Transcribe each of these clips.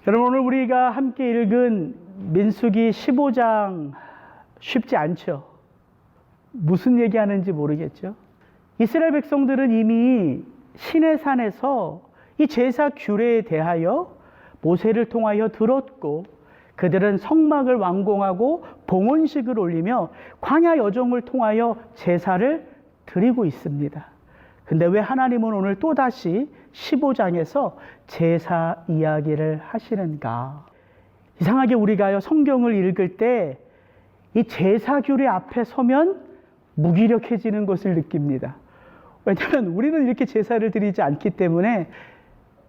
여러분, 오늘 우리가 함께 읽은 민수기 15장 쉽지 않죠? 무슨 얘기하는지 모르겠죠? 이스라엘 백성들은 이미 시내산에서 이 제사 규례에 대하여 모세를 통하여 들었고, 그들은 성막을 완공하고 봉헌식을 올리며 광야 여정을 통하여 제사를 드리고 있습니다. 근데 왜 하나님은 오늘 또다시 15장에서 제사 이야기를 하시는가? 이상하게 우리가요, 성경을 읽을 때 이 제사 규례 앞에 서면 무기력해지는 것을 느낍니다. 왜냐하면 우리는 이렇게 제사를 드리지 않기 때문에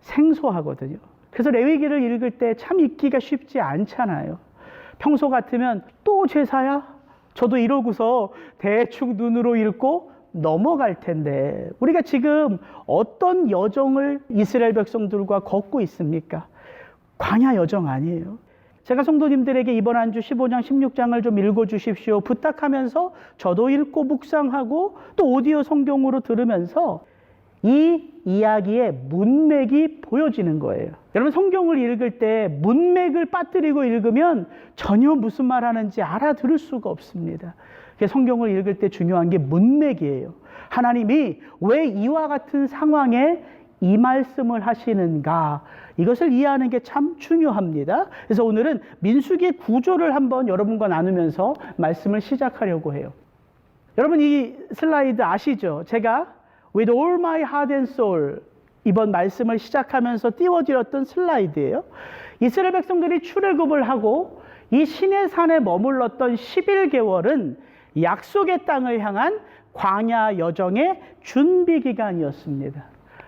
생소하거든요. 그래서 레위기를 읽을 때 참 읽기가 쉽지 않잖아요. 평소 같으면 또 제사야? 저도 이러고서 대충 눈으로 읽고 넘어갈 텐데, 우리가 지금 어떤 여정을 이스라엘 백성들과 걷고 있습니까? 광야 여정 아니에요. 제가 성도님들에게 이번 한 주 15장, 16장을 좀 읽어주십시오 부탁하면서 저도 읽고 묵상하고 또 오디오 성경으로 들으면서 이 이야기의 문맥이 보여지는 거예요. 여러분, 성경을 읽을 때 문맥을 빠뜨리고 읽으면 전혀 무슨 말 하는지 알아들을 수가 없습니다. 성경을 읽을 때 중요한 게 문맥이에요. 하나님이 왜 이와 같은 상황에 이 말씀을 하시는가, 이것을 이해하는 게 참 중요합니다. 그래서 오늘은 민수기 구조를 한번 여러분과 나누면서 말씀을 시작하려고 해요. 여러분, 이 슬라이드 아시죠? 제가 With all my heart and soul, 이번 말씀을 시작하면서 띄워드렸던 슬라이드예요. 이스라엘 백성들이 출애굽을 하고 이 시내산에 머물렀던 11개월은 약속의 땅을 향한 광야 여정의 준비 기간이었습니다.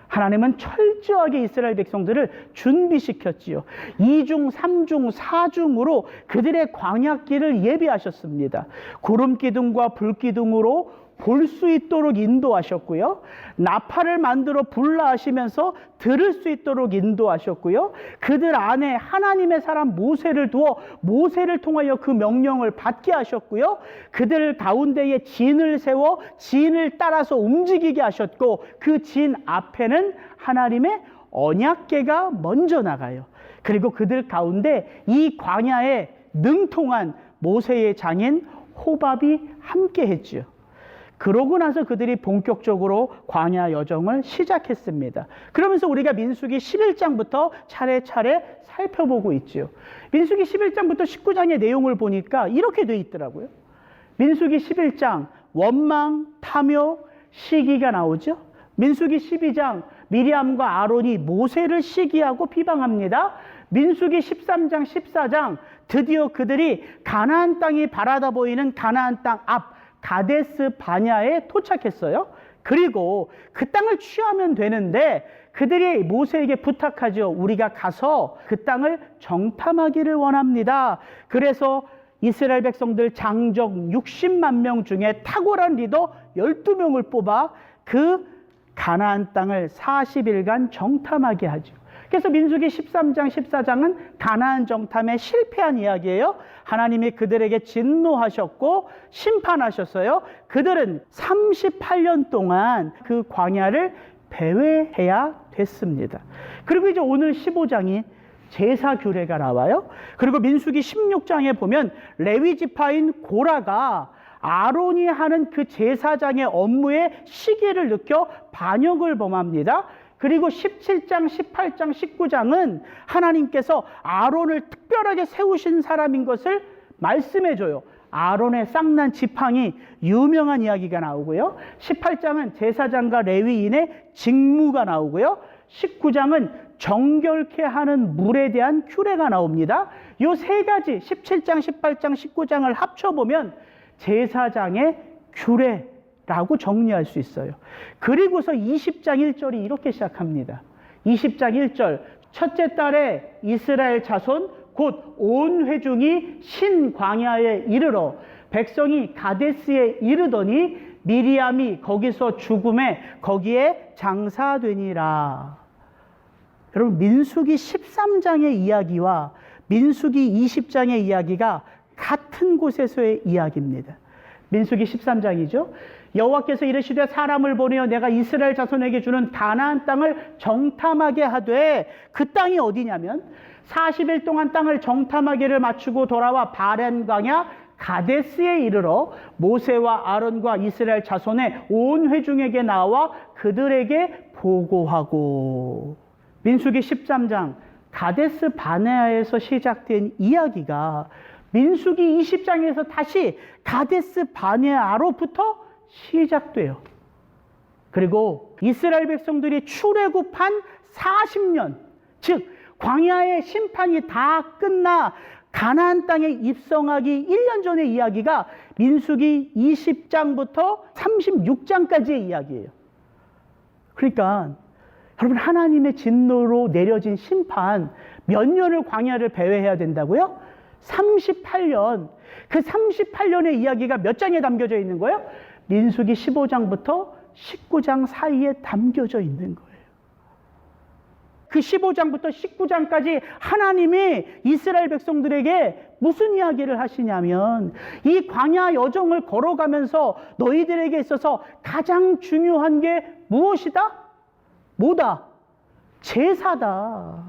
하나님은 철저하게 이스라엘 백성들을 준비시켰지요. 2중, 3중, 4중으로 그들의 광야길을 예비하셨습니다. 구름 기둥과 불 기둥으로 볼 수 있도록 인도하셨고요. 나팔을 만들어 불라 하시면서 들을 수 있도록 인도하셨고요. 그들 안에 하나님의 사람 모세를 두어 모세를 통하여 그 명령을 받게 하셨고요. 그들 가운데에 진을 세워 진을 따라서 움직이게 하셨고, 그 진 앞에는 하나님의 언약궤가 먼저 나가요. 그리고 그들 가운데 이 광야에 능통한 모세의 장인 호밥이 함께 했죠. 그러고 나서 그들이 본격적으로 광야 여정을 시작했습니다. 그러면서 우리가 민수기 11장부터 차례차례 살펴보고 있죠. 민수기 11장부터 19장의 내용을 보니까 이렇게 돼 있더라고요. 민수기 11장 원망, 탐욕, 시기가 나오죠. 민수기 12장 미리암과 아론이 모세를 시기하고 비방합니다. 민수기 13장, 14장 드디어 그들이 가나안 땅이 바라다 보이는 가나안 땅 앞 가데스 바냐에 도착했어요. 그리고 그 땅을 취하면 되는데 그들이 모세에게 부탁하죠. 우리가 가서 그 땅을 정탐하기를 원합니다. 그래서 이스라엘 백성들 장적 60만 명 중에 탁월한 리더 12명을 뽑아 그 가나안 땅을 40일간 정탐하게 하죠. 그래서 민수기 13장, 14장은 가나안 정탐에 실패한 이야기예요. 하나님이 그들에게 진노하셨고 심판하셨어요. 그들은 38년 동안 그 광야를 배회해야 됐습니다. 그리고 이제 오늘 15장이 제사 규례가 나와요. 그리고 민수기 16장에 보면 레위 지파인 고라가 아론이 하는 그 제사장의 업무의 시기를 느껴 반역을 범합니다. 그리고 17장, 18장, 19장은 하나님께서 아론을 특별하게 세우신 사람인 것을 말씀해줘요. 아론의 쌍난 지팡이, 유명한 이야기가 나오고요. 18장은 제사장과 레위인의 직무가 나오고요. 19장은 정결케 하는 물에 대한 규례가 나옵니다. 이 세 가지 17장, 18장, 19장을 합쳐보면 제사장의 규례 라고 정리할 수 있어요. 그리고서 20장 1절이 이렇게 시작합니다. 20장 1절, 첫째 달에 이스라엘 자손 곧 온 회중이 신광야에 이르러 백성이 가데스에 이르더니 미리암이 거기서 죽음에 거기에 장사되니라. 여러분, 민수기 13장의 이야기와 민수기 20장의 이야기가 같은 곳에서의 이야기입니다. 민수기 13장이죠. 여호와께서 이르시되 사람을 보내어 내가 이스라엘 자손에게 주는 가나안 땅을 정탐하게 하되, 그 땅이 어디냐면 40일 동안 땅을 정탐하기를 마치고 돌아와 바렌 광야 가데스에 이르러 모세와 아론과 이스라엘 자손의 온 회중에게 나와 그들에게 보고하고. 민수기 13장 가데스 바네아에서 시작된 이야기가 민수기 20장에서 다시 가데스 바네아로부터 시작돼요. 그리고 이스라엘 백성들이 출애굽한 40년, 즉 광야의 심판이 다 끝나 가나안 땅에 입성하기 1년 전의 이야기가 민수기 20장부터 36장까지의 이야기예요. 그러니까 여러분, 하나님의 진노로 내려진 심판 몇 년을 광야를 배회해야 된다고요? 38년. 그 38년의 이야기가 몇 장에 담겨져 있는 거예요? 민수기 15장부터 19장 사이에 담겨져 있는 거예요. 그 15장부터 19장까지 하나님이 이스라엘 백성들에게 무슨 이야기를 하시냐면, 이 광야 여정을 걸어가면서 너희들에게 있어서 가장 중요한 게 무엇이다? 뭐다? 제사다.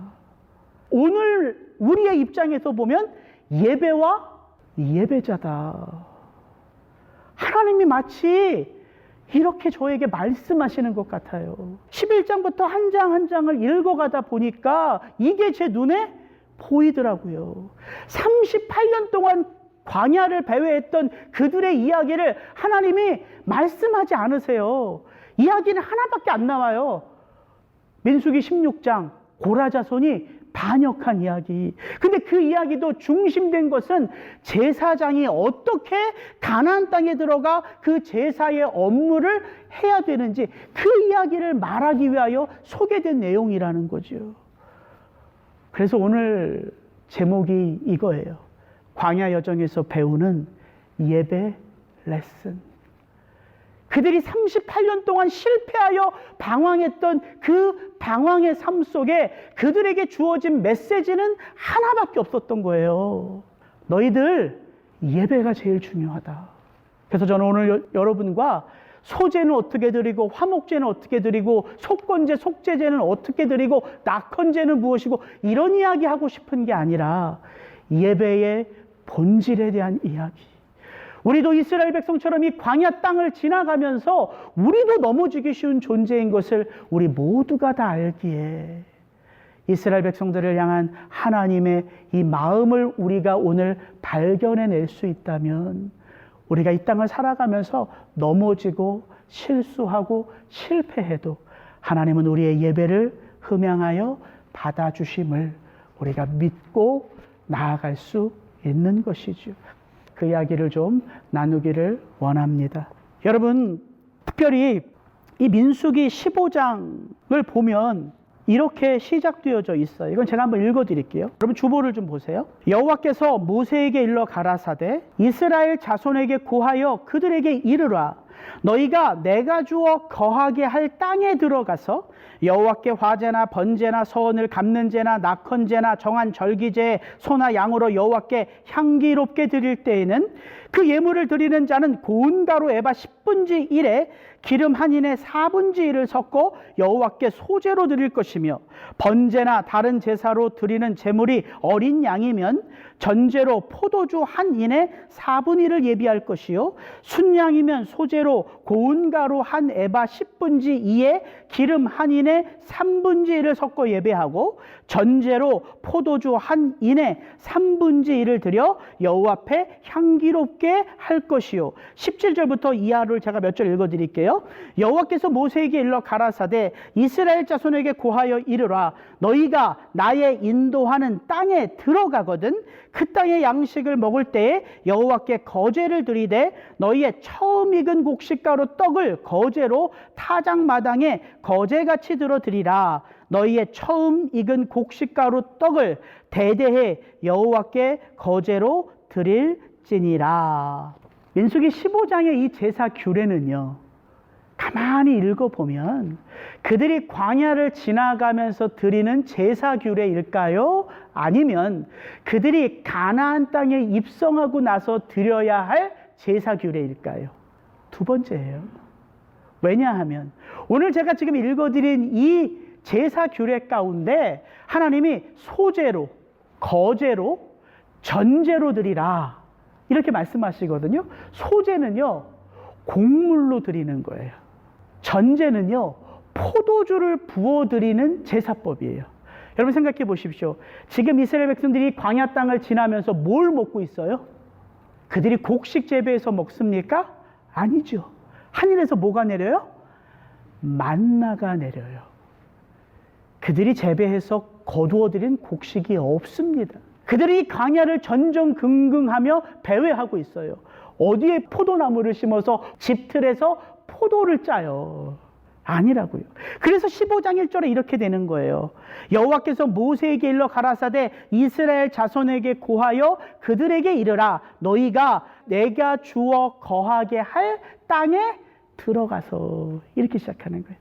오늘 우리의 입장에서 보면 예배와 예배자다. 하나님이 마치 이렇게 저에게 말씀하시는 것 같아요. 11장부터 한 장 한 장을 읽어가다 보니까 이게 제 눈에 보이더라고요. 38년 동안 광야를 배회했던 그들의 이야기를 하나님이 말씀하지 않으세요. 이야기는 하나밖에 안 나와요. 민수기 16장 고라 자손이 반역한 이야기. 근데 그 이야기도 중심된 것은 제사장이 어떻게 가나안 땅에 들어가 그 제사의 업무를 해야 되는지, 그 이야기를 말하기 위하여 소개된 내용이라는 거죠. 그래서 오늘 제목이 이거예요. 광야 여정에서 배우는 예배 레슨. 그들이 38년 동안 실패하여 방황했던 그 방황의 삶 속에 그들에게 주어진 메시지는 하나밖에 없었던 거예요. 너희들 예배가 제일 중요하다. 그래서 저는 오늘 여러분과 소제는 어떻게 드리고, 화목제는 어떻게 드리고, 속건제, 속죄제는 어떻게 드리고, 낙헌제는 무엇이고, 이런 이야기 하고 싶은 게 아니라 예배의 본질에 대한 이야기. 우리도 이스라엘 백성처럼 이 광야 땅을 지나가면서 우리도 넘어지기 쉬운 존재인 것을 우리 모두가 다 알기에 이스라엘 백성들을 향한 하나님의 이 마음을 우리가 오늘 발견해낼 수 있다면, 우리가 이 땅을 살아가면서 넘어지고 실수하고 실패해도 하나님은 우리의 예배를 흠양하여 받아주심을 우리가 믿고 나아갈 수 있는 것이죠. 그 이야기를 좀 나누기를 원합니다. 여러분, 특별히 이 민수기 15장을 보면 이렇게 시작되어져 있어요. 이건 제가 한번 읽어드릴게요. 여러분 주보를 좀 보세요. 여호와께서 모세에게 일러 가라사대 이스라엘 자손에게 고하여 그들에게 이르라. 너희가 내가 주어 거하게 할 땅에 들어가서 여호와께 화제나 번제나 서원을 갚는 제나 낙헌제나 정한 절기제에 소나 양으로 여호와께 향기롭게 드릴 때에는 그 예물을 드리는 자는 고운 가루 에바 10분지 1에 기름 한 인에 4분지 1을 섞어 여호와께 소제로 드릴 것이며, 번제나 다른 제사로 드리는 제물이 어린 양이면 전제로 포도주 한 인에 4분의 1을 예비할 것이요, 순양이면 소제로 고운 가루 한 에바 10분지 2에 기름 한 인에 3분지 1을 섞어 예배하고, 전제로 포도주 한 인에 3분지 1을 드려 여호와 앞에 향기롭게 할 것이요. 17절부터 이하를 제가 몇 절 읽어드릴게요. 여호와께서 모세에게 일러 가라사대 이스라엘 자손에게 고하여 이르라. 너희가 나의 인도하는 땅에 들어가거든 그 땅의 양식을 먹을 때에 여호와께 거제를 드리되 너희의 처음 익은 곡식가루 떡을 거제로 타작마당에 거제같이 들어 드리라. 너희의 처음 익은 곡식가루 떡을 대대해 여호와께 거제로 드릴지니라. 민수기 15장의 이 제사 규례는요, 가만히 읽어보면 그들이 광야를 지나가면서 드리는 제사 규례일까요? 아니면 그들이 가나안 땅에 입성하고 나서 드려야 할 제사 규례일까요? 두 번째예요. 왜냐하면 오늘 제가 지금 읽어드린 이 제사 규례 가운데 하나님이 소제로, 거제로 전제로 드리라 이렇게 말씀하시거든요. 소제는요 곡물로 드리는 거예요. 전제는요 포도주를 부어 드리는 제사법이에요. 여러분 생각해 보십시오. 지금 이스라엘 백성들이 광야 땅을 지나면서 뭘 먹고 있어요? 그들이 곡식 재배해서 먹습니까? 아니죠. 하늘에서 뭐가 내려요? 만나가 내려요. 그들이 재배해서 거두어들인 곡식이 없습니다. 그들이 광야를 전전긍긍하며 배회하고 있어요. 어디에 포도나무를 심어서 집틀에서 포도를 짜요? 아니라고요. 그래서 15장 1절에 이렇게 되는 거예요. 여호와께서 모세에게 일러 가라사대 이스라엘 자손에게 고하여 그들에게 이르라 너희가 내가 주어 거하게 할 땅에 들어가서 이렇게 시작하는 거예요.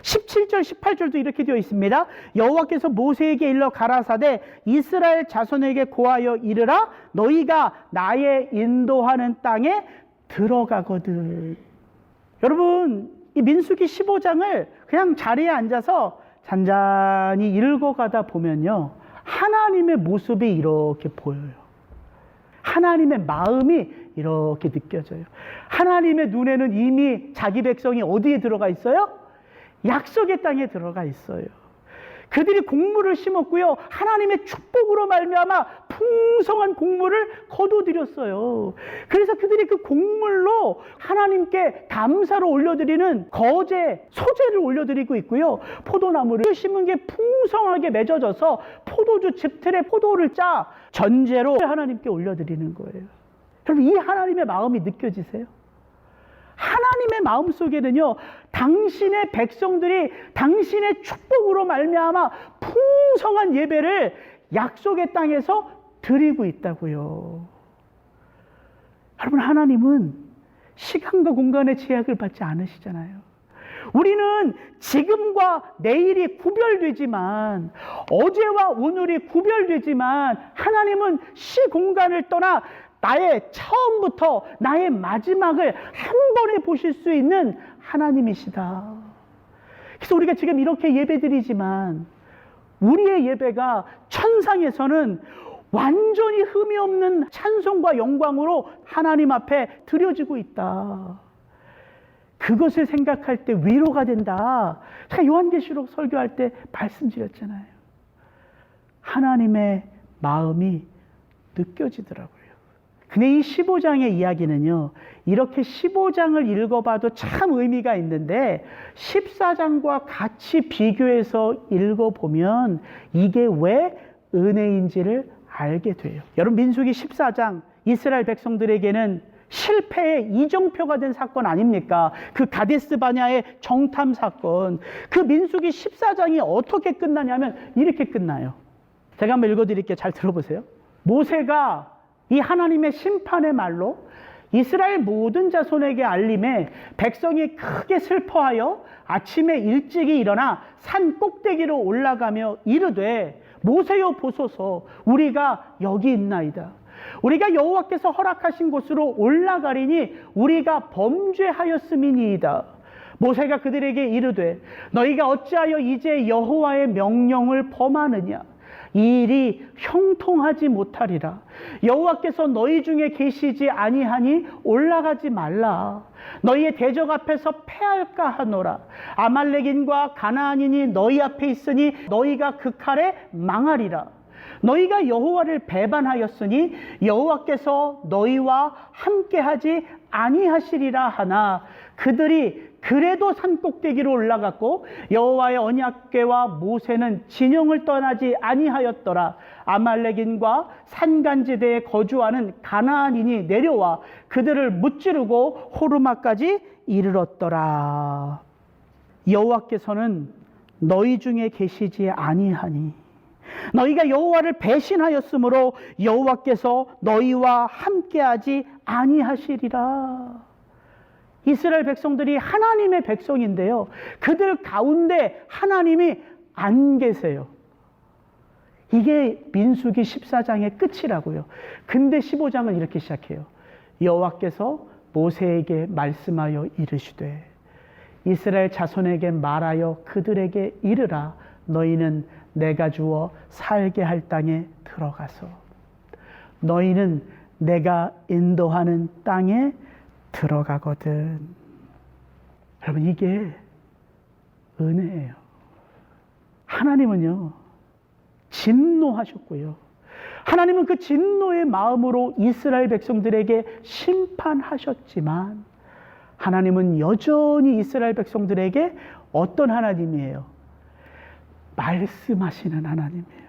17절 18절도 이렇게 되어 있습니다. 여호와께서 모세에게 일러 가라사대 이스라엘 자손에게 고하여 이르라 너희가 나의 인도하는 땅에 들어가거든. 여러분 이 민수기 15장을 그냥 자리에 앉아서 잔잔히 읽어가다 보면요 하나님의 모습이 이렇게 보여요. 하나님의 마음이 이렇게 느껴져요. 하나님의 눈에는 이미 자기 백성이 어디에 들어가 있어요? 약속의 땅에 들어가 있어요. 그들이 곡물을 심었고요. 하나님의 축복으로 말미암아 풍성한 곡물을 거두드렸어요. 그래서 그들이 그 곡물로 하나님께 감사로 올려드리는 거제, 소제를 올려드리고 있고요. 포도나무를 심은 게 풍성하게 맺어져서 포도주 집틀에 포도를 짜 전제로 하나님께 올려드리는 거예요. 여러분 이 하나님의 마음이 느껴지세요? 하나님의 마음속에는요 당신의 백성들이 당신의 축복으로 말미암아 풍성한 예배를 약속의 땅에서 드리고 있다고요. 여러분 하나님은 시간과 공간의 제약을 받지 않으시잖아요. 우리는 지금과 내일이 구별되지만 어제와 오늘이 구별되지만 하나님은 시공간을 떠나 나의 처음부터 나의 마지막을 한 번에 보실 수 있는 하나님이시다. 그래서 우리가 지금 이렇게 예배드리지만 우리의 예배가 천상에서는 완전히 흠이 없는 찬송과 영광으로 하나님 앞에 드려지고 있다. 그것을 생각할 때 위로가 된다. 제가 요한계시록 설교할 때 말씀드렸잖아요. 하나님의 마음이 느껴지더라고요. 근데 이 15장의 이야기는요, 이렇게 15장을 읽어봐도 참 의미가 있는데 14장과 같이 비교해서 읽어보면 이게 왜 은혜인지를 알게 돼요. 여러분 민수기 14장 이스라엘 백성들에게는 실패의 이정표가 된 사건 아닙니까? 그 가데스 바냐의 정탐 사건. 그 민수기 14장이 어떻게 끝나냐면 이렇게 끝나요. 제가 한번 읽어드릴게요. 잘 들어보세요. 모세가 이 하나님의 심판의 말로 이스라엘 모든 자손에게 알림해 백성이 크게 슬퍼하여 아침에 일찍이 일어나 산 꼭대기로 올라가며 이르되 모세여 보소서 우리가 여기 있나이다. 우리가 여호와께서 허락하신 곳으로 올라가리니 우리가 범죄하였음이니이다. 모세가 그들에게 이르되 너희가 어찌하여 이제 여호와의 명령을 범하느냐. 이 일이 형통하지 못하리라. 여호와께서 너희 중에 계시지 아니하니 올라가지 말라. 너희의 대적 앞에서 패할까 하노라. 아말렉인과 가나안인이 너희 앞에 있으니 너희가 그 칼에 망하리라. 너희가 여호와를 배반하였으니 여호와께서 너희와 함께하지 아니하시리라 하나 그들이 그래도 산꼭대기로 올라갔고 여호와의 언약궤와 모세는 진영을 떠나지 아니하였더라. 아말렉인과 산간지대에 거주하는 가나안인이 내려와 그들을 무찌르고 호르마까지 이르렀더라. 여호와께서는 너희 중에 계시지 아니하니 너희가 여호와를 배신하였으므로 여호와께서 너희와 함께하지 아니하시리라. 이스라엘 백성들이 하나님의 백성인데요. 그들 가운데 하나님이 안 계세요. 이게 민수기 14장의 끝이라고요. 근데 15장은 이렇게 시작해요. 여호와께서 모세에게 말씀하여 이르시되 이스라엘 자손에게 말하여 그들에게 이르라. 너희는 내가 주어 살게 할 땅에 들어가서 너희는 내가 인도하는 땅에 들어가거든. 여러분, 이게 은혜예요. 하나님은요, 진노하셨고요. 하나님은 그 진노의 마음으로 이스라엘 백성들에게 심판하셨지만 하나님은 여전히 이스라엘 백성들에게 어떤 하나님이에요? 말씀하시는 하나님이에요.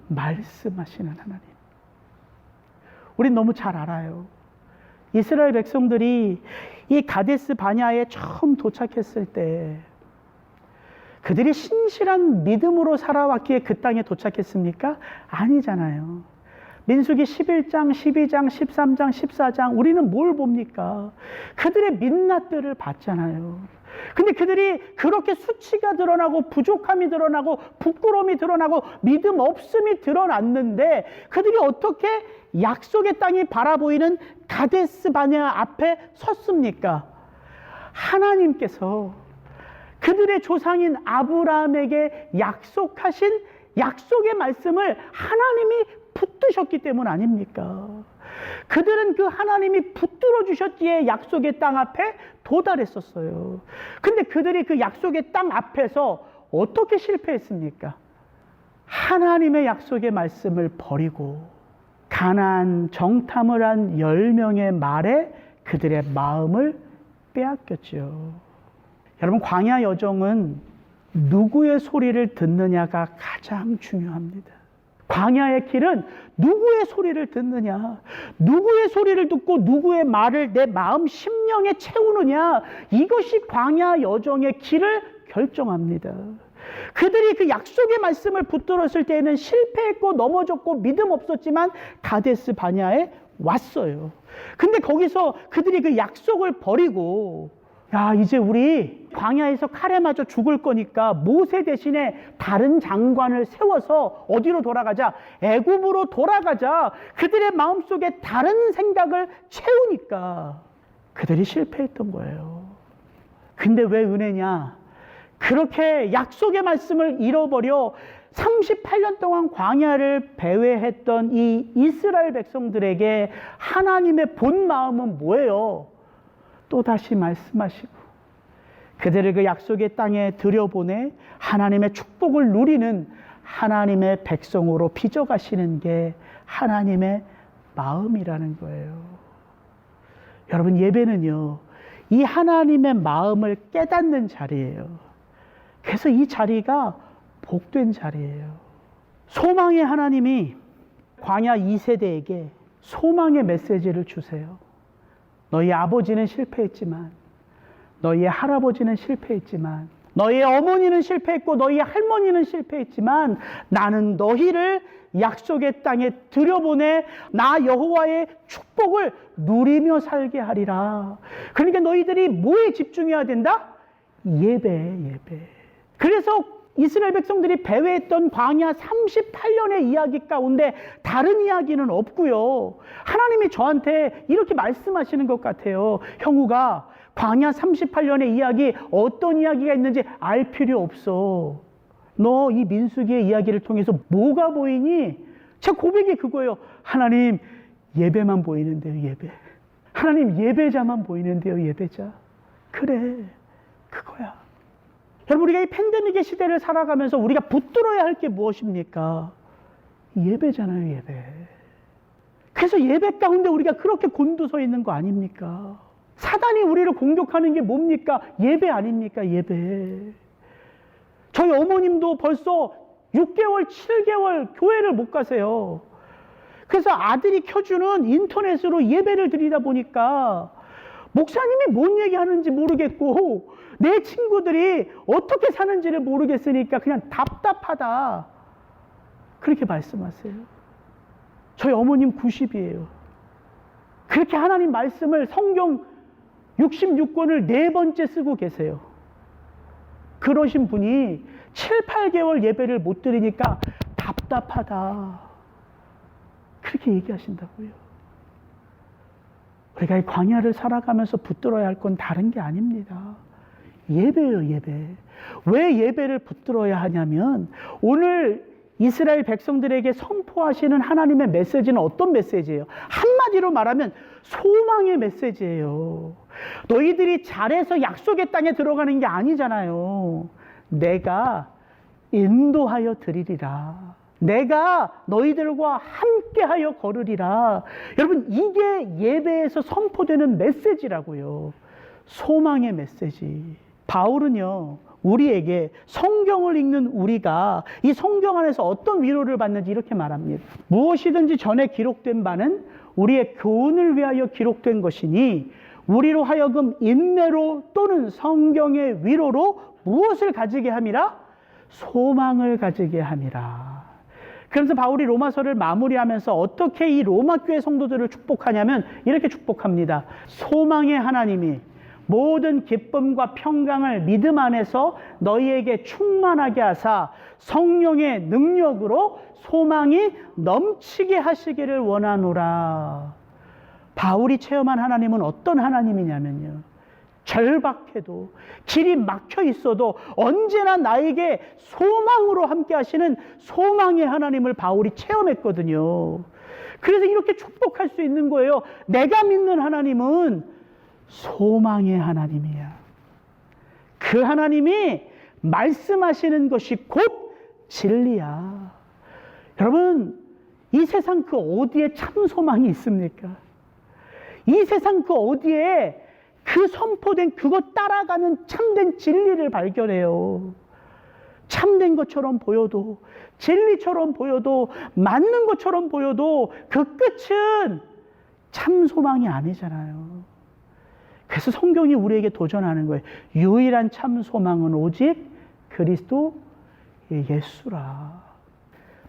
말씀하시는 하나님. 우린 너무 잘 알아요. 이스라엘 백성들이 이 가데스 바냐에 처음 도착했을 때 그들이 신실한 믿음으로 살아왔기에 그 땅에 도착했습니까? 아니잖아요. 민수기 11장, 12장, 13장, 14장 우리는 뭘 봅니까? 그들의 민낯들을 봤잖아요. 근데 그들이 그렇게 수치가 드러나고 부족함이 드러나고 부끄러움이 드러나고 믿음 없음이 드러났는데 그들이 어떻게 약속의 땅이 바라보이는 가데스 바네아 앞에 섰습니까? 하나님께서 그들의 조상인 아브라함에게 약속하신 약속의 말씀을 하나님이 붙드셨기 때문 아닙니까? 그들은 그 하나님이 붙들어 주셨기에 약속의 땅 앞에 도달했었어요. 근데 그들이 그 약속의 땅 앞에서 어떻게 실패했습니까? 하나님의 약속의 말씀을 버리고 가나안 정탐을 한 10명의 말에 그들의 마음을 빼앗겼죠. 여러분, 광야 여정은 누구의 소리를 듣느냐가 가장 중요합니다. 광야의 길은 누구의 소리를 듣느냐, 누구의 소리를 듣고 누구의 말을 내 마음 심령에 채우느냐, 이것이 광야 여정의 길을 결정합니다. 그들이 그 약속의 말씀을 붙들었을 때에는 실패했고 넘어졌고 믿음 없었지만 가데스 바냐에 왔어요. 근데 거기서 그들이 그 약속을 버리고 야, 이제 우리 광야에서 칼에 맞아 죽을 거니까 모세 대신에 다른 장관을 세워서 어디로 돌아가자? 애굽으로 돌아가자. 그들의 마음속에 다른 생각을 채우니까 그들이 실패했던 거예요. 근데 왜 은혜냐? 그렇게 약속의 말씀을 잃어버려 38년 동안 광야를 배회했던 이 이스라엘 백성들에게 하나님의 본 마음은 뭐예요? 또다시 말씀하시고 그들을 그 약속의 땅에 들여보내 하나님의 축복을 누리는 하나님의 백성으로 빚어가시는 게 하나님의 마음이라는 거예요. 여러분, 예배는요, 이 하나님의 마음을 깨닫는 자리예요. 그래서 이 자리가 복된 자리예요. 소망의 하나님이 광야 2세대에게 소망의 메시지를 주세요. 너희 아버지는 실패했지만, 너희의 할아버지는 실패했지만, 너희의 어머니는 실패했고 너희의 할머니는 실패했지만 나는 너희를 약속의 땅에 들여보내 나 여호와의 축복을 누리며 살게 하리라. 그러니까 너희들이 뭐에 집중해야 된다? 예배. 그래서 이스라엘 백성들이 배회했던 광야 38년의 이야기 가운데 다른 이야기는 없고요. 하나님이 저한테 이렇게 말씀하시는 것 같아요. 형우가 광야 38년의 이야기, 어떤 이야기가 있는지 알 필요 없어. 너 이 민수기의 이야기를 통해서 뭐가 보이니? 제 고백이 그거예요. 하나님, 예배만 보이는데요, 예배. 하나님, 예배자만 보이는데요, 예배자. 그래, 그거야. 여러분, 우리가 이 팬데믹의 시대를 살아가면서 우리가 붙들어야 할 게 무엇입니까? 예배잖아요, 예배. 그래서 예배 가운데 우리가 그렇게 곤두서 있는 거 아닙니까? 사단이 우리를 공격하는 게 뭡니까? 예배 아닙니까? 예배. 저희 어머님도 벌써 6개월, 7개월 교회를 못 가세요. 그래서 아들이 켜주는 인터넷으로 예배를 드리다 보니까 목사님이 뭔 얘기하는지 모르겠고 내 친구들이 어떻게 사는지를 모르겠으니까 그냥 답답하다. 그렇게 말씀하세요. 저희 어머님 90이에요. 그렇게 하나님 말씀을 성경 66권을 4번째 쓰고 계세요. 그러신 분이 7, 8개월 예배를 못 드리니까 답답하다. 그렇게 얘기하신다고요. 우리가 이 광야를 살아가면서 붙들어야 할 건 다른 게 아닙니다. 예배예요, 예배. 왜 예배를 붙들어야 하냐면 오늘 이스라엘 백성들에게 선포하시는 하나님의 메시지는 어떤 메시지예요? 한마디로 말하면 소망의 메시지예요. 너희들이 잘해서 약속의 땅에 들어가는 게 아니잖아요. 내가 인도하여 드리리라. 내가 너희들과 함께하여 걸으리라. 여러분, 이게 예배에서 선포되는 메시지라고요. 소망의 메시지. 바울은요, 우리에게 성경을 읽는 우리가 이 성경 안에서 어떤 위로를 받는지 이렇게 말합니다. 무엇이든지 전에 기록된 바는 우리의 교훈을 위하여 기록된 것이니 우리로 하여금 인내로 또는 성경의 위로로 무엇을 가지게 함이라? 소망을 가지게 함이라. 그래서 바울이 로마서를 마무리하면서 어떻게 이 로마 교회 성도들을 축복하냐면 이렇게 축복합니다. 소망의 하나님이 모든 기쁨과 평강을 믿음 안에서 너희에게 충만하게 하사 성령의 능력으로 소망이 넘치게 하시기를 원하노라. 바울이 체험한 하나님은 어떤 하나님이냐면요, 절박해도 길이 막혀 있어도 언제나 나에게 소망으로 함께 하시는 소망의 하나님을 바울이 체험했거든요. 그래서 이렇게 축복할 수 있는 거예요. 내가 믿는 하나님은 소망의 하나님이야. 그 하나님이 말씀하시는 것이 곧 진리야. 여러분, 이 세상 그 어디에 참 소망이 있습니까? 이 세상 그 어디에 그 선포된 그것 따라가는 참된 진리를 발견해요. 참된 것처럼 보여도, 진리처럼 보여도, 맞는 것처럼 보여도 그 끝은 참 소망이 아니잖아요. 그래서 성경이 우리에게 도전하는 거예요. 유일한 참 소망은 오직 그리스도 예수라.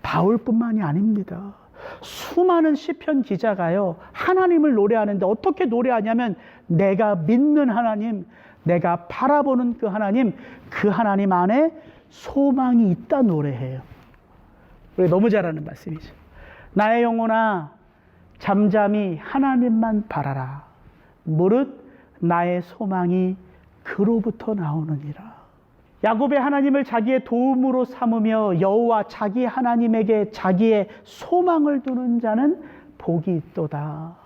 바울뿐만이 아닙니다. 수많은 시편 기자가요, 하나님을 노래하는데 어떻게 노래하냐면 내가 믿는 하나님, 내가 바라보는 그 하나님 안에 소망이 있다 노래해요. 우리 너무 잘하는 말씀이죠. 나의 영혼아 잠잠히 하나님만 바라라. 무릇 나의 소망이 그로부터 나오느니라. 야곱의 하나님을 자기의 도움으로 삼으며 여호와 자기 하나님에게 자기의 소망을 두는 자는 복이 있도다.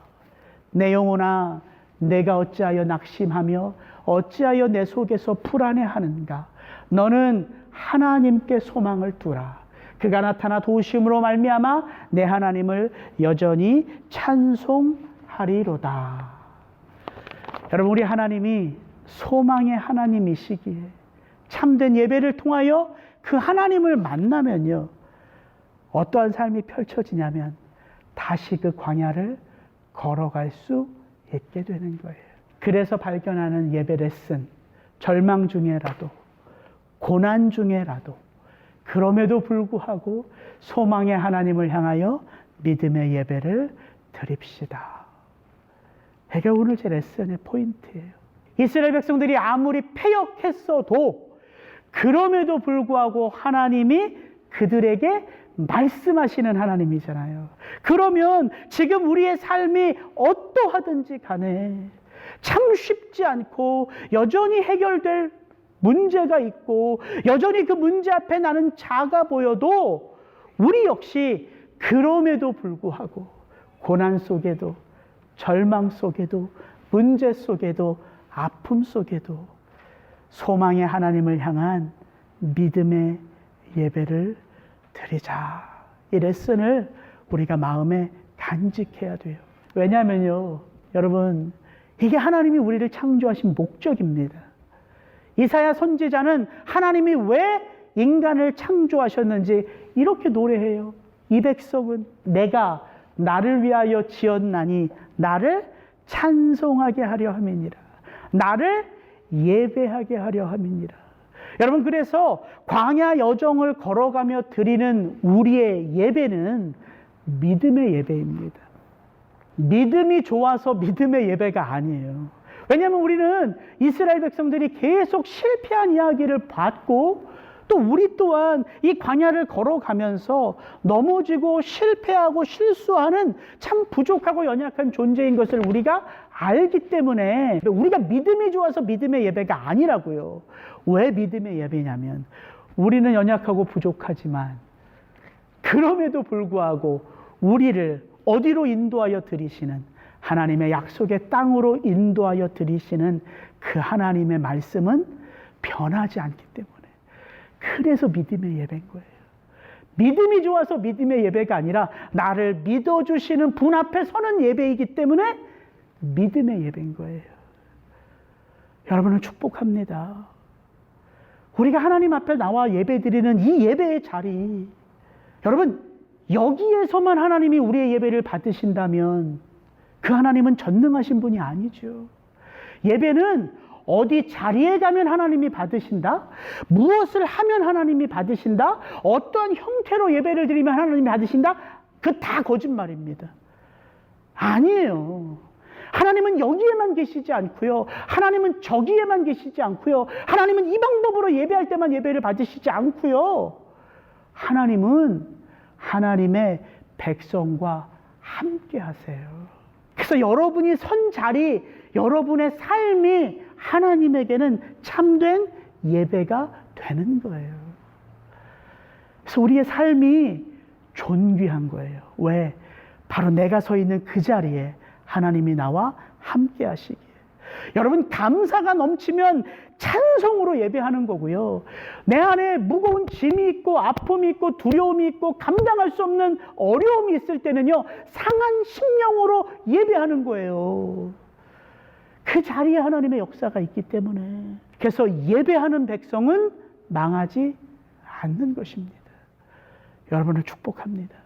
내 영혼아 내가 어찌하여 낙심하며 어찌하여 내 속에서 불안해하는가. 너는 하나님께 소망을 두라. 그가 나타나 도우심으로 말미암아 내 하나님을 여전히 찬송하리로다. 여러분, 우리 하나님이 소망의 하나님이시기에 참된 예배를 통하여 그 하나님을 만나면요, 어떠한 삶이 펼쳐지냐면 다시 그 광야를 걸어갈 수 있게 되는 거예요. 그래서 발견하는 예배 레슨, 절망 중에라도 고난 중에라도 그럼에도 불구하고 소망의 하나님을 향하여 믿음의 예배를 드립시다. 이게 오늘 제 레슨의 포인트예요. 이스라엘 백성들이 아무리 패역했어도 그럼에도 불구하고 하나님이 그들에게 말씀하시는 하나님이잖아요. 그러면 지금 우리의 삶이 어떠하든지 간에 참 쉽지 않고 여전히 해결될 문제가 있고 여전히 그 문제 앞에 나는 작아 보여도 우리 역시 그럼에도 불구하고 고난 속에도 절망 속에도 문제 속에도 아픔 속에도 소망의 하나님을 향한 믿음의 예배를 드리자. 이 레슨을 우리가 마음에 간직해야 돼요. 왜냐하면요, 여러분, 이게 하나님이 우리를 창조하신 목적입니다. 이사야 선지자는 하나님이 왜 인간을 창조하셨는지 이렇게 노래해요. 이 백성은 내가 나를 위하여 지었나니 나를 찬송하게 하려 함이니라. 나를 예배하게 하려 함이니라. 여러분, 그래서 광야 여정을 걸어가며 드리는 우리의 예배는 믿음의 예배입니다. 믿음이 좋아서 믿음의 예배가 아니에요. 왜냐하면 우리는 이스라엘 백성들이 계속 실패한 이야기를 받고 또 우리 또한 이 광야를 걸어가면서 넘어지고 실패하고 실수하는 참 부족하고 연약한 존재인 것을 우리가 알기 때문에 우리가 믿음이 좋아서 믿음의 예배가 아니라고요. 왜 믿음의 예배냐면 우리는 연약하고 부족하지만 그럼에도 불구하고 우리를 어디로 인도하여 들이시는 하나님의 약속의 땅으로 인도하여 들이시는 그 하나님의 말씀은 변하지 않기 때문에 그래서 믿음의 예배인 거예요. 믿음이 좋아서 믿음의 예배가 아니라 나를 믿어주시는 분 앞에 서는 예배이기 때문에 믿음의 예배인 거예요. 여러분을 축복합니다. 우리가 하나님 앞에 나와 예배드리는 이 예배의 자리, 여러분 여기에서만 하나님이 우리의 예배를 받으신다면 그 하나님은 전능하신 분이 아니죠. 예배는 어디 자리에 가면 하나님이 받으신다? 무엇을 하면 하나님이 받으신다? 어떠한 형태로 예배를 드리면 하나님이 받으신다? 그 다 거짓말입니다. 아니에요. 하나님은 여기에만 계시지 않고요. 하나님은 저기에만 계시지 않고요. 하나님은 이 방법으로 예배할 때만 예배를 받으시지 않고요. 하나님은 하나님의 백성과 함께 하세요. 그래서 여러분이 선 자리, 여러분의 삶이 하나님에게는 참된 예배가 되는 거예요. 그래서 우리의 삶이 존귀한 거예요. 왜? 바로 내가 서 있는 그 자리에 하나님이 나와 함께 하시기에. 여러분 감사가 넘치면 찬송으로 예배하는 거고요. 내 안에 무거운 짐이 있고 아픔이 있고 두려움이 있고 감당할 수 없는 어려움이 있을 때는요. 상한 심령으로 예배하는 거예요. 그 자리에 하나님의 역사가 있기 때문에. 그래서 예배하는 백성은 망하지 않는 것입니다. 여러분을 축복합니다.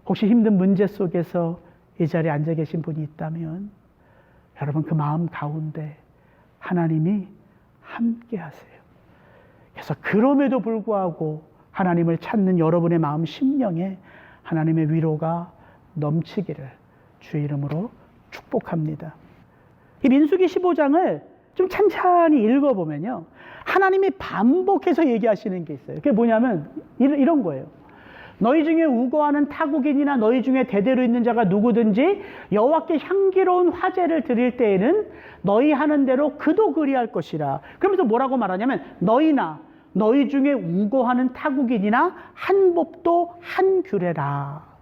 혹시 힘든 문제 속에서 이 자리에 앉아 계신 분이 있다면 여러분 그 마음 가운데 하나님이 함께 하세요. 그래서 그럼에도 불구하고 하나님을 찾는 여러분의 마음 심령에 하나님의 위로가 넘치기를 주의 이름으로 축복합니다. 이 민수기 15장을 좀 찬찬히 읽어보면요. 하나님이 반복해서 얘기하시는 게 있어요. 그게 뭐냐면 이런 거예요. 너희 중에 우거하는 타국인이나 너희 중에 대대로 있는 자가 누구든지 여호와께 향기로운 화제를 드릴 때에는 너희 하는 대로 그도 그리할 것이라. 그러면서 뭐라고 말하냐면 너희나 너희 중에 우거하는 타국인이나 한 법도 한 규례라.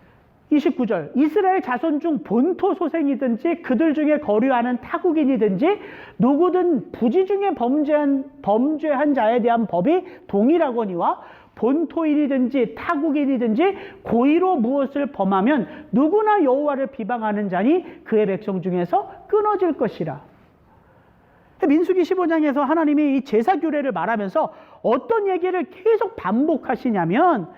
29절 이스라엘 자손 중 본토 소생이든지 그들 중에 거류하는 타국인이든지 누구든 부지 중에 범죄한 자에 대한 법이 동일하거니와 본토인이든지 타국인이든지 고의로 무엇을 범하면 누구나 여호와를 비방하는 자니 그의 백성 중에서 끊어질 것이라. 민수기 15장에서 하나님이 이 제사 규례를 말하면서 어떤 얘기를 계속 반복하시냐면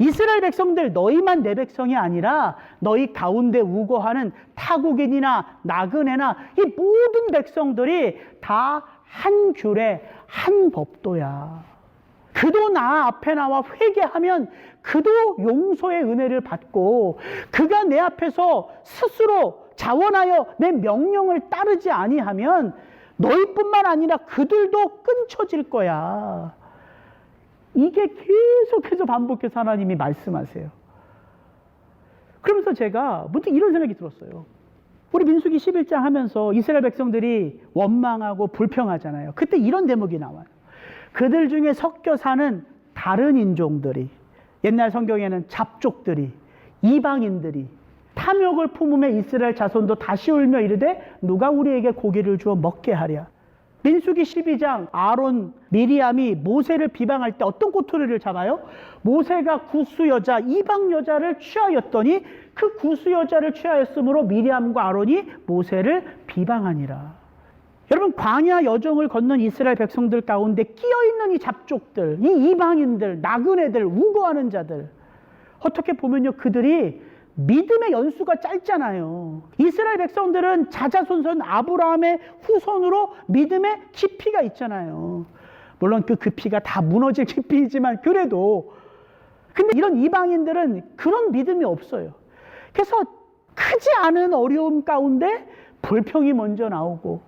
이스라엘 백성들 너희만 내 백성이 아니라 너희 가운데 우거하는 타국인이나 나그네나 이 모든 백성들이 다 한 규례 한 법도야. 그도 나 앞에 나와 회개하면 그도 용서의 은혜를 받고 그가 내 앞에서 스스로 자원하여 내 명령을 따르지 아니하면 너희뿐만 아니라 그들도 끊쳐질 거야. 이게 계속해서 반복해서 하나님이 말씀하세요. 그러면서 제가 문득 이런 생각이 들었어요. 우리 민수기 11장 하면서 이스라엘 백성들이 원망하고 불평하잖아요. 그때 이런 대목이 나와요. 그들 중에 섞여 사는 다른 인종들이, 옛날 성경에는 잡족들이, 이방인들이 탐욕을 품음에 이스라엘 자손도 다시 울며 이르되 누가 우리에게 고기를 주어 먹게 하랴. 민수기 12장 아론, 미리암이 모세를 비방할 때 어떤 꼬투리를 잡아요? 모세가 구스 여자, 이방 여자를 취하였더니 그 구스 여자를 취하였으므로 미리암과 아론이 모세를 비방하니라. 여러분 광야 여정을 걷는 이스라엘 백성들 가운데 끼어있는 이 잡족들, 이 이방인들, 나그네들, 우거하는 자들, 어떻게 보면요 그들이 믿음의 연수가 짧잖아요. 이스라엘 백성들은 자자손손 아브라함의 후손으로 믿음의 깊이가 있잖아요. 물론 그 깊이가 다 무너질 깊이이지만 그래도 근데 이런 이방인들은 그런 믿음이 없어요. 그래서 크지 않은 어려움 가운데 불평이 먼저 나오고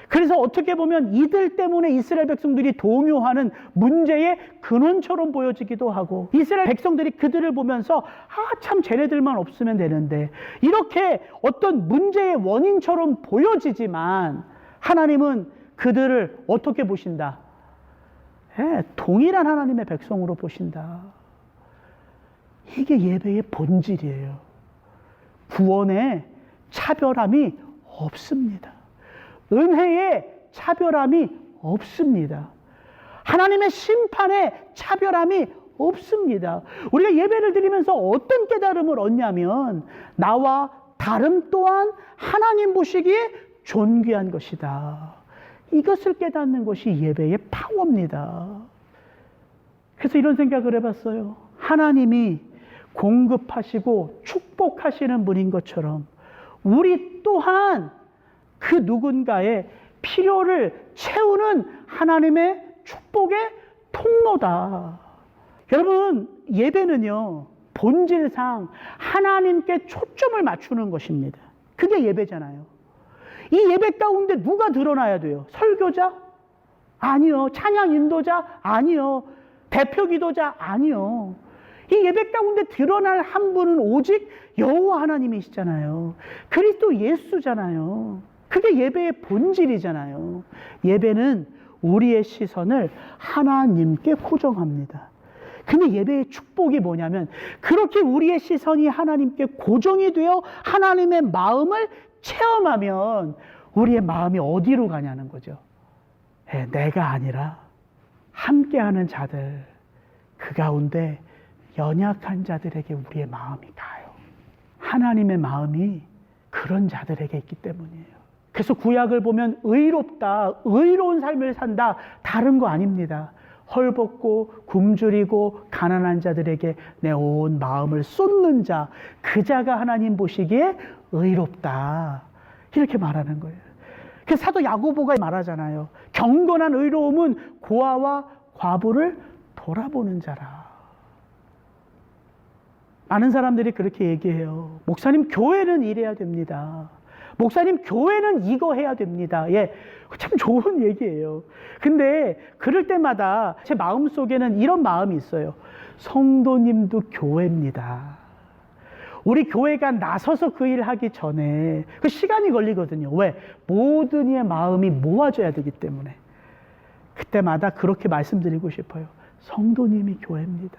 그래서 어떻게 보면 이들 때문에 이스라엘 백성들이 동요하는 문제의 근원처럼 보여지기도 하고, 이스라엘 백성들이 그들을 보면서 참 쟤네들만 없으면 되는데, 이렇게 어떤 문제의 원인처럼 보여지지만 하나님은 그들을 어떻게 보신다? 동일한 하나님의 백성으로 보신다. 이게 예배의 본질이에요. 구원에 차별함이 없습니다. 은혜에 차별함이 없습니다. 하나님의 심판에 차별함이 없습니다. 우리가 예배를 드리면서 어떤 깨달음을 얻냐면, 나와 다름 또한 하나님 보시기에 존귀한 것이다. 이것을 깨닫는 것이 예배의 파워입니다. 그래서 이런 생각을 해봤어요. 하나님이 공급하시고 축복하시는 분인 것처럼 우리 또한 그 누군가의 필요를 채우는 하나님의 축복의 통로다. 여러분, 예배는요, 본질상 하나님께 초점을 맞추는 것입니다. 그게 예배잖아요. 이 예배 가운데 누가 드러나야 돼요? 설교자? 아니요. 찬양 인도자? 아니요. 대표 기도자? 아니요. 이 예배 가운데 드러날 한 분은 오직 여호와 하나님이시잖아요. 그리스도 예수잖아요. 그게 예배의 본질이잖아요. 예배는 우리의 시선을 하나님께 고정합니다. 근데 예배의 축복이 뭐냐면, 그렇게 우리의 시선이 하나님께 고정이 되어 하나님의 마음을 체험하면 우리의 마음이 어디로 가냐는 거죠. 내가 아니라 함께하는 자들, 그 가운데 연약한 자들에게 우리의 마음이 가요. 하나님의 마음이 그런 자들에게 있기 때문이에요. 그래서 구약을 보면 의롭다, 의로운 삶을 산다, 다른 거 아닙니다. 헐벗고 굶주리고 가난한 자들에게 내 온 마음을 쏟는 자, 그 자가 하나님 보시기에 의롭다, 이렇게 말하는 거예요. 그래서 사도 야고보가 말하잖아요. 경건한 의로움은 고아와 과부를 돌아보는 자라. 많은 사람들이 그렇게 얘기해요. 목사님, 교회는 이래야 됩니다. 목사님, 교회는 이거 해야 됩니다. 참 좋은 얘기예요. 근데 그럴 때마다 제 마음속에는 이런 마음이 있어요. 성도님도 교회입니다. 우리 교회가 나서서 그 일을 하기 전에 그 시간이 걸리거든요. 왜? 모든 이의 마음이 모아져야 되기 때문에. 그때마다 그렇게 말씀드리고 싶어요. 성도님이 교회입니다.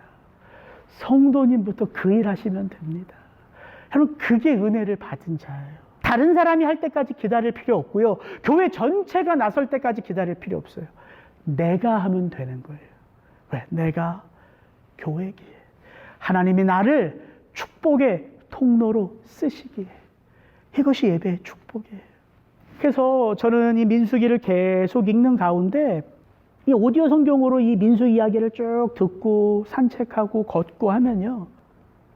성도님부터 그 일 하시면 됩니다. 여러분, 그게 은혜를 받은 자예요. 다른 사람이 할 때까지 기다릴 필요 없고요. 교회 전체가 나설 때까지 기다릴 필요 없어요. 내가 하면 되는 거예요. 왜? 내가 교회기에. 하나님이 나를 축복의 통로로 쓰시기에. 이것이 예배의 축복이에요. 그래서 저는 이 민수기를 계속 읽는 가운데 이 오디오 성경으로 이 민수 이야기를 쭉 듣고 산책하고 걷고 하면요,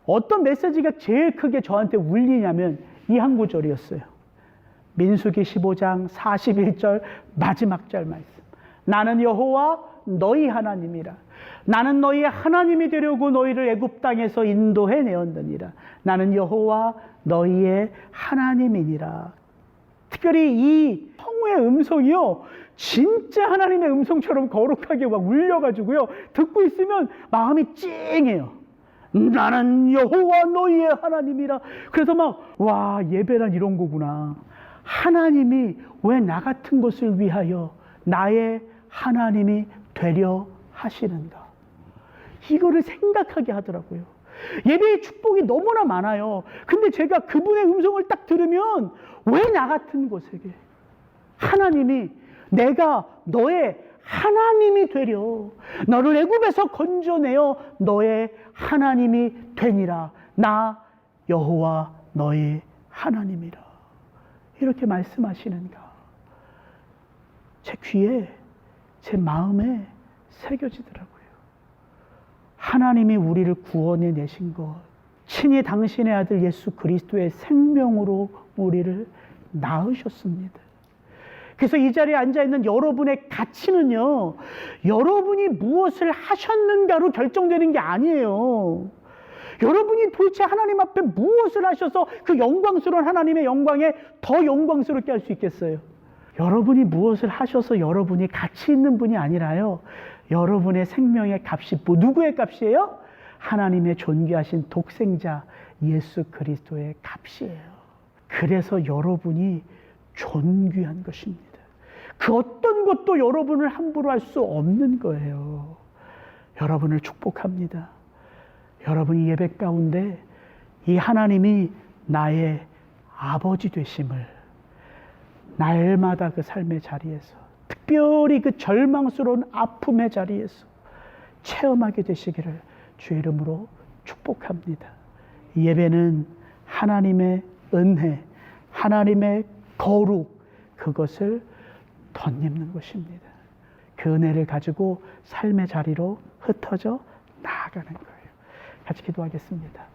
어떤 메시지가 제일 크게 저한테 울리냐면 이 한 구절이었어요. 민수기 15장 41절 마지막 절 말씀. 나는 여호와 너희 하나님이라. 나는 너희의 하나님이 되려고 너희를 애굽 땅에서 인도해 내었느니라. 나는 여호와 너희의 하나님이니라. 특별히 이 성우의 음성이요, 진짜 하나님의 음성처럼 거룩하게 막 울려가지고요, 듣고 있으면 마음이 찡해요. 나는 여호와 너희의 하나님이라. 그래서 막, 와, 예배란 이런 거구나. 하나님이 왜 나 같은 것을 위하여 나의 하나님이 되려 하시는가. 이거를 생각하게 하더라고요. 예배의 축복이 너무나 많아요. 근데 제가 그분의 음성을 딱 들으면 왜 나 같은 것에게 하나님이 내가 너의 하나님이 되려, 너를 애굽에서 건져내어 너의 하나님이 되니라. 나 여호와 너의 하나님이라. 이렇게 말씀하시는가. 제 귀에, 제 마음에 새겨지더라고요. 하나님이 우리를 구원해 내신 것, 친히 당신의 아들 예수 그리스도의 생명으로 우리를 낳으셨습니다. 그래서 이 자리에 앉아있는 여러분의 가치는요, 여러분이 무엇을 하셨는가로 결정되는 게 아니에요. 여러분이 도대체 하나님 앞에 무엇을 하셔서 그 영광스러운 하나님의 영광에 더 영광스럽게 할 수 있겠어요? 여러분이 무엇을 하셔서 여러분이 가치 있는 분이 아니라요. 여러분의 생명의 값이 누구의 값이에요? 하나님의 존귀하신 독생자 예수 그리스도의 값이에요. 그래서 여러분이 존귀한 것입니다. 그 어떤 것도 여러분을 함부로 할 수 없는 거예요. 여러분을 축복합니다. 여러분이 예배 가운데 이 하나님이 나의 아버지 되심을 날마다 그 삶의 자리에서, 특별히 그 절망스러운 아픔의 자리에서 체험하게 되시기를 주의 이름으로 축복합니다. 이 예배는 하나님의 은혜, 하나님의 거룩, 그것을 덧입는 것입니다. 그 은혜를 가지고 삶의 자리로 흩어져 나아가는 거예요. 같이 기도하겠습니다.